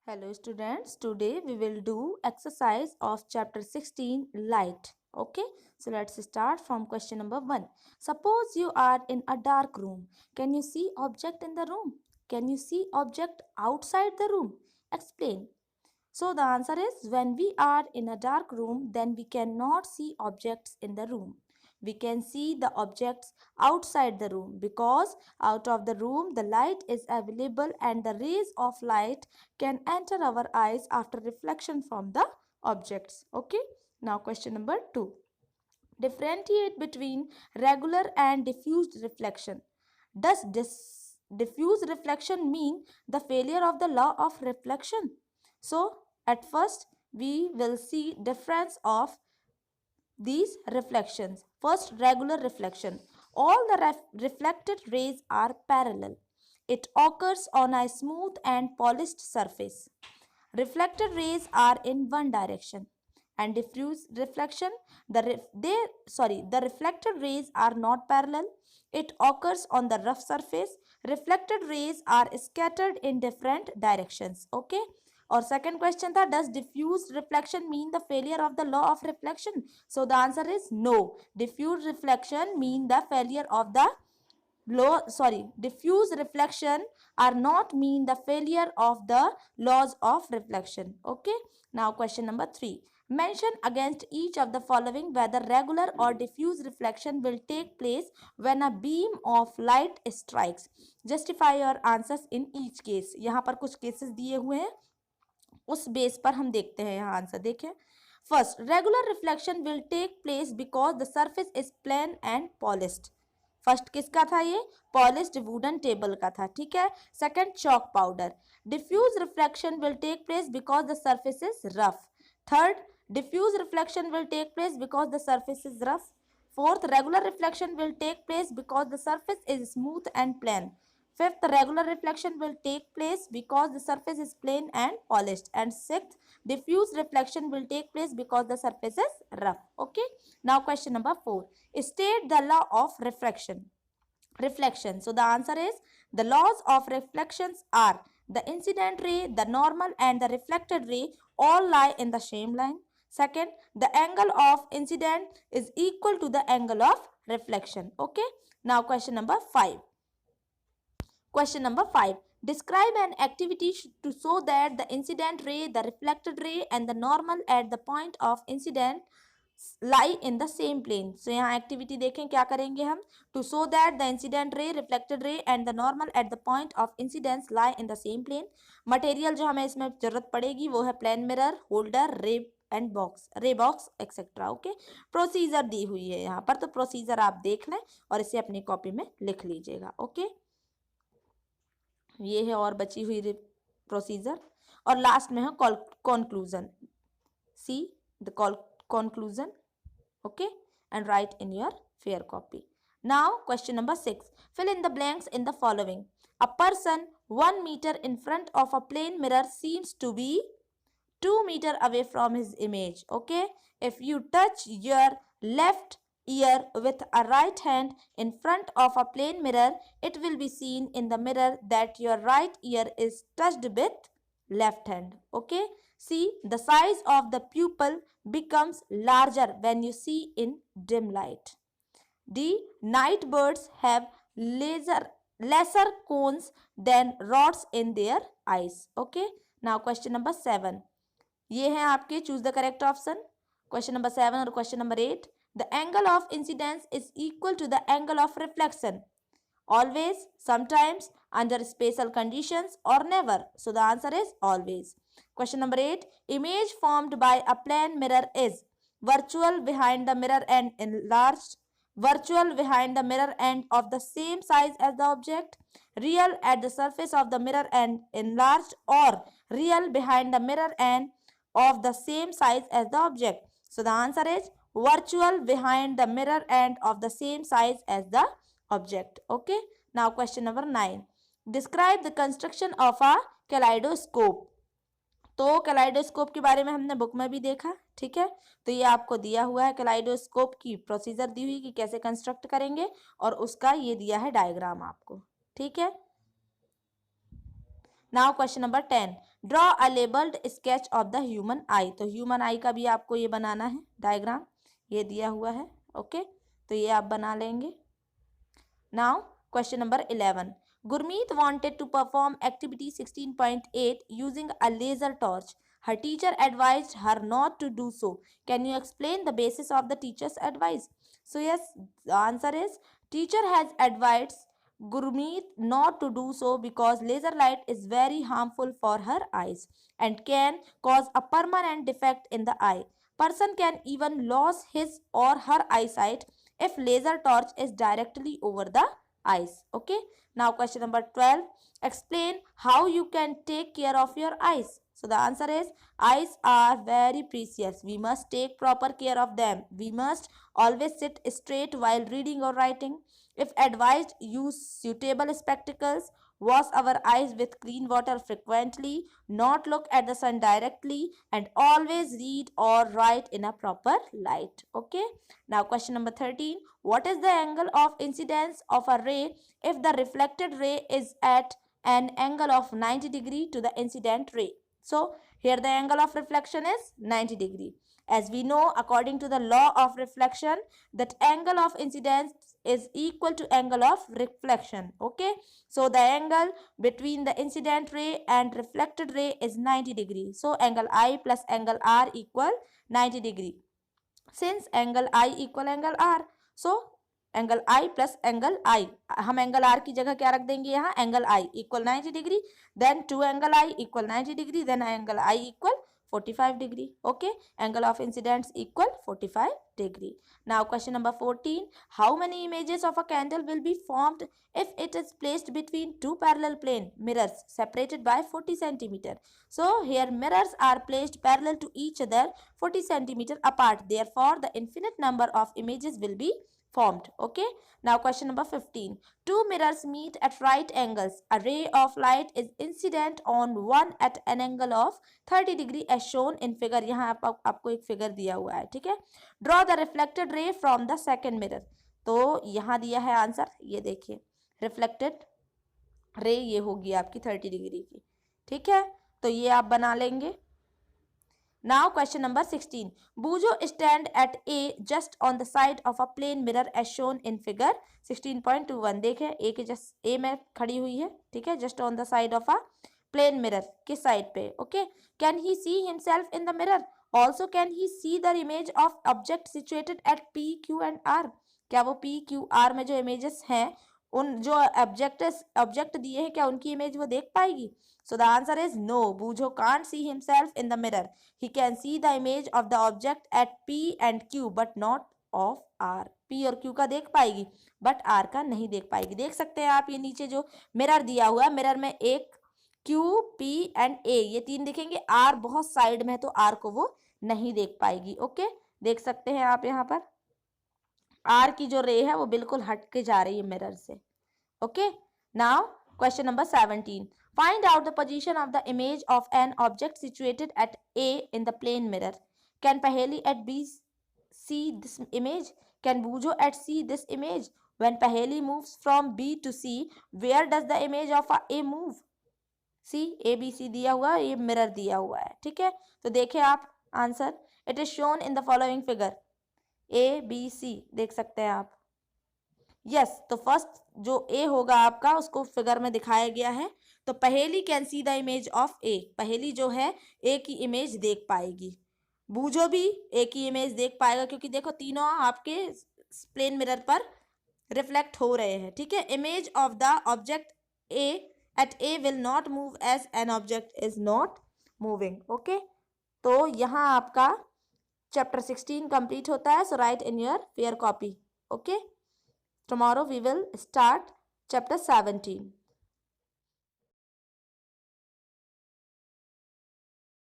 Hello students, today we will do exercise of chapter 16 light. Okay, so let's start from question number 1. Suppose you are in a dark room. Can you see object in the room? Can you see object outside the room? Explain. So the answer is when we are in a dark room, then we cannot see objects in the room. We can see the objects outside the room because out of the room the light is available and the rays of light can enter our eyes after reflection from the objects. Okay. Now question number 2. Differentiate between regular and diffused reflection. Does diffuse reflection mean the failure of the law of reflection? So at first we will see difference of these reflections. First, regular reflection. All the reflected rays are parallel. It occurs on a smooth and polished surface. Reflected rays are in one direction. And diffuse reflection, the reflected rays are not parallel. It occurs on the rough surface. Reflected rays are scattered in different directions. Okay. और second question था does diffuse reflection mean the failure of the law of reflection so the answer is no diffuse reflection mean the failure of the diffuse reflection are not mean the failure of the laws of reflection. Okay, now question number 3. Mention against each of the following whether regular or diffuse reflection will take place when a beam of light strikes. Justify your answers in each case. यहाँ पर कुछ cases दिए हुए हैं, उस base पर हम देखते हैं यहाँ आंसर. देखें, first, regular reflection will take place because the surface is plane and polished. First किसका था? ये पॉलिश्ड वुडन टेबल का था. ठीक है. Second, chalk powder. Diffuse reflection will take place because the surface is rough. Third, diffuse reflection will take place because the surface is rough. Fourth, regular reflection will take place because the surface is smooth and plane. Fifth, regular reflection will take place because the surface is plain and polished. And sixth, diffuse reflection will take place because the surface is rough. Okay. Now question number 4. State the law of reflection. So the answer is the laws of reflections are the incident ray, the normal and the reflected ray all lie in the same line. Second, the angle of incident is equal to the angle of reflection. Okay. Now question number 5. Question number 5. Describe an activity to show that the incident ray, the reflected ray and the normal at the point of incident lie in the same plane. So यहाँ activity देखें क्या करेंगे हम. To show that the incident ray, reflected ray and the normal at the point of incidence lie in the same plane. Material जो हमें इसमें जरूरत पड़ेगी वो है प्लेन मिरर, होल्डर, रे बॉक्स एक्सेट्रा. ओके. प्रोसीजर दी हुई है यहाँ पर, तो प्रोसीजर आप देख लें और इसे अपनी कॉपी में लिख लीजिएगा. ओके. ये है और बची हुई प्रोसीजर. और लास्ट में है conclusion. See the conclusion. Okay, and write in your fair copy. Now question number 6. Fill in the blanks in the following. A person 1 meter in front of a plane mirror seems to be 2 meter away from his image. Okay, if you touch your left ear with a right hand in front of a plane mirror, it will be seen in the mirror that your right ear is touched with left hand. Okay. See, the size of the pupil becomes larger when you see in dim light. D. Night birds have lesser cones than rods in their eyes. Okay. Now question number 7. ये है आपके choose the correct option. Question number 7 और question number 8. The angle of incidence is equal to the angle of reflection. Always, sometimes, under special conditions, or never. So the answer is always. Question number 8. Image formed by a plane mirror is virtual behind the mirror and enlarged, virtual behind the mirror and of the same size as the object, real at the surface of the mirror and enlarged, or real behind the mirror and of the same size as the object. So the answer is virtual behind the mirror and of the same size as the object. Okay. Now question number 9. Describe the construction of a kaleidoscope. तो kaleidoscope के बारे में हमने book में भी देखा. ठीक है. तो ये आपको दिया हुआ है कैलाइडोस्कोप की प्रोसीजर दी हुई कि कैसे कंस्ट्रक्ट करेंगे और उसका ये दिया है डायग्राम आपको. ठीक है. Now question number 10, draw a labelled sketch of the human आई। तो ह्यूमन आई का भी आपको ये बनाना है डायग्राम, ये दिया हुआ है। ओके, तो ये आप बना लेंगे। Now question number 11, Gurmeet wanted to perform activity 16.8 using a laser torch. Her teacher advised her not to do so. Can you explain the basis of the teacher's advice? So yes, the answer is teacher has advised Gurmeet not to do so because laser light is very harmful for her eyes and can cause a permanent defect in the eye. Person can even lose his or her eyesight if laser torch is directly over the eyes. Okay, now question number 12, explain how you can take care of your eyes. So the answer is eyes are very precious, we must take proper care of them. We must always sit straight while reading or writing. If advised, use suitable spectacles, wash our eyes with clean water frequently, not look at the sun directly, and always read or write in a proper light. Okay, now question number 13, what is the angle of incidence of a ray if the reflected ray is at an angle of 90 degree to the incident ray? So here the angle of reflection is 90 degree. As we know, according to the law of reflection, that angle of incidence is equal to angle of reflection. Okay, so the angle between the incident ray and reflected ray is 90 degree. So angle I plus angle R equal 90 degree. Since angle I equal angle R, so angle I plus angle I, हम angle R की जगह क्या रख देंगे यहाँ, angle I equal 90 degree, then two angle I equal 90 degree, then angle I equal 45 degree. Okay, angle of incidents equal 45 degree. Now question number 14, how many images of a candle will be formed if it is placed between two parallel plane mirrors separated by 40 centimeter? So here mirrors are placed parallel to each other 40 centimeter apart, therefore the infinite number of images will be formed. Okay, now question number 15, two mirrors meet at right angles, a ray of light is incident on one at an angle of 30 degree as shown in figure. यहाँ आपको एक figure दिया हुआ है, ठीक है. Draw the reflected ray from the second mirror. तो यहाँ दिया है आंसर, ये देखिए रिफ्लेक्टेड रे ये होगी आपकी 30 डिग्री की, ठीक है. तो ये आप बना लेंगे. Now question number 16, Bujo stand at A just on the side of a plane mirror as shown in figure 16.21. देखें A के जस्ट A में खड़ी हुई है, ठीक है, just on the side of a plane mirror किस साइड पे. Okay, can he see himself in the mirror? Also can he see the image of object situated at P, Q and R? क्या वो P, Q, R में जो images हैं, उन जो object दिए हैं, क्या उनकी इमेज वो देख पाएगी? So the answer is no. Bujo can't see himself in the mirror. He can see the image of the object at P and Q but not of R. P और Q का देख पाएगी but R का नहीं देख पाएगी. देख सकते हैं आप ये नीचे जो मिरर दिया हुआ है, मिरर में एक Q, P एंड A ये तीन दिखेंगे. R बहुत साइड में है तो R को वो नहीं देख पाएगी. ओके, देख सकते हैं आप यहाँ पर R की जो रे है वो बिल्कुल हट के जा रही है मिरर से. Okay, now question number 17, find out the position of the image of an object situated at A in the plane mirror. Can Paheli at B see this image? Can Bujo at C this image? When Paheli moves from B to C, where does the image of A move? C, A, B, C दिया हुआ है, ये mirror दिया हुआ है, ठीक है. तो देखें आप answer, it is shown in the following figure A, B, C देख सकते हैं आप. यस, तो फर्स्ट जो ए होगा आपका उसको फिगर में दिखाया गया है. तो पहेली can see the image of a, पहेली जो है ए की इमेज देख पाएगी. बूझो भी ए की इमेज देख पाएगा क्योंकि देखो तीनों आपके प्लेन मिरर पर रिफ्लेक्ट हो रहे हैं, ठीक है. Image of the object A at A will not move as an object is not moving. Okay, तो यहाँ आपका चैप्टर 16 कंप्लीट होता है. So write in your fair copy. Okay, tomorrow we will start chapter 17.